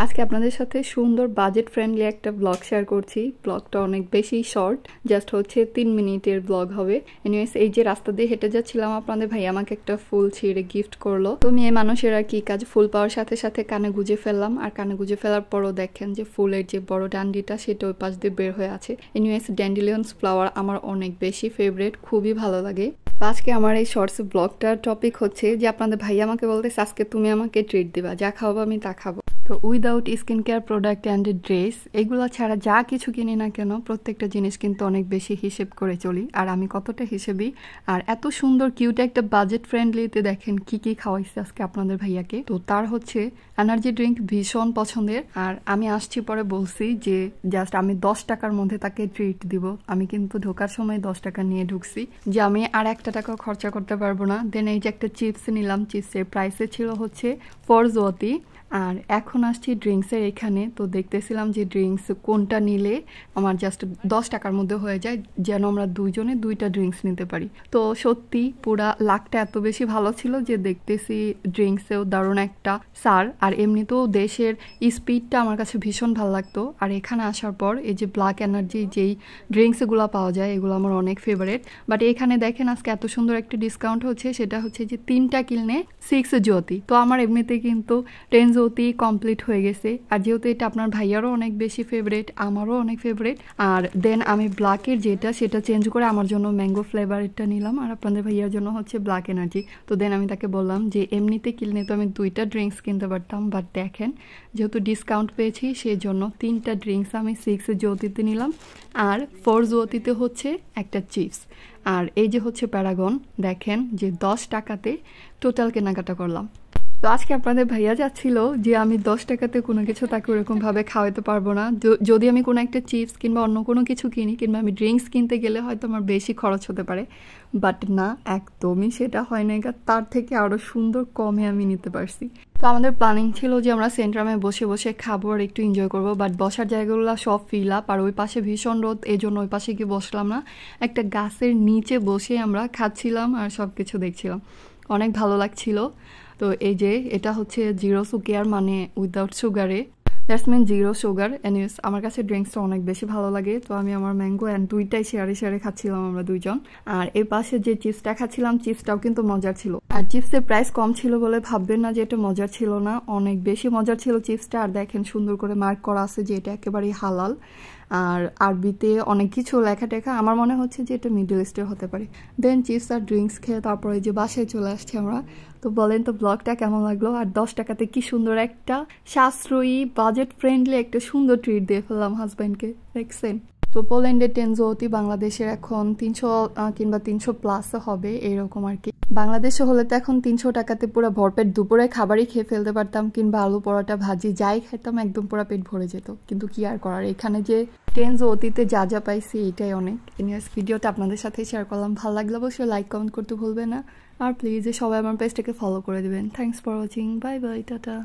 আজকে আপনাদের সাথে সুন্দর বাজেট ফ্রেন্ডলি একটা ব্লগ শেয়ার করছি। ব্লগটা অনেক বেশি শর্ট, জাস্ট হচ্ছে 3 মিনিটের ব্লগ হবে। এনিওয়েজ, এই যে রাস্তা দিয়ে হেঁটে যাচ্ছিলাম, আপনাদের ভাই আমাকে একটা ফুল ছিঁড়ে গিফট করলো। তো মেয়ে মানুষের আর কি কাজ, ফুল পাওয়ার সাথে সাথে কানে গুজে ফেললাম। আর কানে গুজে ফেলার পরও দেখেন যে ফুলের যে বড় ডান্ডিটা সেটা ওই পাশ দিয়ে বের হয়ে আছে। এনিওয়েজ, ড্যান্ডিলিয়ন্স ফ্লাওয়ার আমার অনেক বেশি ফেভারিট, খুবই ভালো লাগে। আজকে আমার এই শর্টস ব্লগটার টপিক হচ্ছে যে আপনাদের ভাই আমাকে বলতেছে আজকে তুমি আমাকে ট্রিট দিবা, যা খাওয়াবো আমি তা খাবো। তো without skin care product and dress এগুলো ছাড়া যা কিছু কিনি না কেন প্রত্যেকটা জিনিস কিন্তু অনেক বেশি হিসেব করে চলি। আর আমি কতটা হিসেবই। আর এত সুন্দর কিউট একটা বাজেট ফ্রেন্ডলিতে দেখেন কি কি খাওয়াইছে আজকে আপনাদের ভাইয়াকে। তো তার হচ্ছে এনার্জি ড্রিঙ্ক ভীষণ পছন্দের। আর আমি আসছি পরে বলছি যে জাস্ট আমি 10 টাকার মধ্যে তাকে ট্রিট দিব। আমি কিন্তু ঢোকার সময় 10 টাকা নিয়ে ঢুকছি যে আমি আর 1 টাকা খরচা করতে পারবো না। দেন এই যে একটা চিপস নিলাম, চিপসের প্রাইসে ছিল হচ্ছে 4 জোয়াতি। আর এখন আসছি ড্রিঙ্কসের এখানে। তো দেখতেছিলাম যে ড্রিঙ্কস কোনটা নিলে আমার জাস্ট 10 টাকার মধ্যে হয়ে যায়, যেন আমরা দুইজনে 2টা ড্রিঙ্কস নিতে পারি। তো সত্যি পুরা লাকটা এত বেশি ভালো ছিল যে দেখতেছি ড্রিঙ্কসেও দারুণ একটা সার। আর এমনিতেও দেশের স্পিডটা আমার কাছে ভীষণ ভালো লাগতো। আর এখানে আসার পর এই যে ব্ল্যাক এনার্জি যেই ড্রিঙ্কসগুলো পাওয়া যায় এগুলো আমার অনেক ফেভারিট। বাট এখানে দেখেন আজকে এত সুন্দর একটা ডিসকাউন্ট হচ্ছে, সেটা হচ্ছে যে 3টা কিনলে 6 জ্যোতি। তো আমার এমনিতে কিন্তু 10 জ্যোতি কমপ্লিট হয়ে গেছে। আর যেহেতু এটা আপনার ভাইয়ারও অনেক বেশি ফেভারিট, আমারও অনেক ফেভারিট। আর দেন আমি ব্ল্যাকের যেটা সেটা চেঞ্জ করে আমার জন্য ম্যাঙ্গো ফ্লেভারটা নিলাম, আর আপনাদের ভাইয়ার জন্য হচ্ছে ব্ল্যাক এনার্জি। তো দেন আমি তাকে বললাম যে এমনিতে কিনলে তো আমি 2টা ড্রিঙ্কস কিনতে পারতাম, বাট দেখেন যেহেতু ডিসকাউন্ট পেয়েছি সেই জন্য 3টা ড্রিঙ্কস আমি 6 জ্যোতিতে নিলাম, আর 4 জ্যোতিতে হচ্ছে একটা চিপস। আর এই যে হচ্ছে প্যারাগন, দেখেন যে 10 টাকাতে টোটাল কেনাকাটা করলাম। তো আজকে আপনাদের ভাইয়া যাচ্ছিল যে আমি 10 টাকাতে কোনো কিছু তাকে ওরকমভাবে খাওয়াতে পারবো না। যদি আমি কোনো একটা চিপস কিংবা অন্য কোনো কিছু কিনি কিংবা আমি ড্রিঙ্কস কিনতে গেলে হয়তো আমার বেশি খরচ হতে পারে, বাট না, একদমই সেটা হয় না। তার থেকে আরও সুন্দর কমে আমি নিতে পারছি। তো আমাদের প্ল্যানিং ছিল যে আমরা সেন্ট্রামে বসে বসে খাবো আর একটু এনজয় করবো, বাট বসার জায়গাগুলো সব ফিল আপ। আর ওই পাশে ভীষণ রোদ, এই জন্য ওই পাশে গিয়ে বসলাম না। একটা গাছের নিচে বসে আমরা খাচ্ছিলাম আর সব কিছু দেখছিলাম, অনেক ভালো লাগছিল। তো এই যে এটা হচ্ছে জিরো সুগার, মানে উইদাউট সুগারে, that's mean zero sugar. Anyways, আমার কাছে ড্রিঙ্কসটা অনেক বেশি ভালো লাগে। তো আমি আমার ম্যাঙ্গো অ্যান্ড 2টাই শেয়ারে খাচ্ছিলাম আমরা 2জন। আর এই পাশে যে চিপসটা খাচ্ছিলাম, চিপসটাও কিন্তু মজার ছিল। আর চিপসের প্রাইস কম ছিল বলে ভাববেন না যে এটা মজার ছিল না, অনেক বেশি মজার ছিল চিপসটা। আর দেখেন সুন্দর করে মার্ক করা আছে যে এটা একেবারেই হালাল। আর আরবিতে অনেক কিছু লেখা টেখা, আমার মনে হচ্ছে যে এটা মিডল ইস্টের হতে পারে। দেন চিপস আর ড্রিঙ্কস খেয়ে তারপরে যে বাসায় চলে আসছি আমরা। তো বলেন তো ব্লগটা কেমন লাগলো? আর 10 টাকাতে কি সুন্দর একটা সাশ্রয়ী বাজেট ফ্রেন্ডলি একটা সুন্দর ট্রিট দিয়ে ফেললাম হাজব্যান্ডকে, দেখছেন? তো পোল্যান্ডের 10 জ্যোতি বাংলাদেশের এখন 300 কিংবা 300 প্লাস হবে এরকম আর কি। বাংলাদেশে হলে তো এখন 300 টাকাতে পুরো ভরপেট দুপুরে খাবারই খেয়ে ফেলতে পারতাম, কিংবা আলু পরোটা ভাজি যাই খেতাম একদম পুরো পেট ভরে যেত। কিন্তু কি আর করার, এখানে যে 10 জ্যোতিতে যা যা পাইছি এটাই অনেক। এনিওয়েজ, ভিডিওটা আপনাদের সাথে শেয়ার করলাম, ভালো লাগলে অবশ্যই লাইক কমেন্ট করতে ভুলবেন না। আর প্লিজ সবাই আমার পেজটাকে ফলো করে দিবেন। Thanks for watching, bye bye, tata.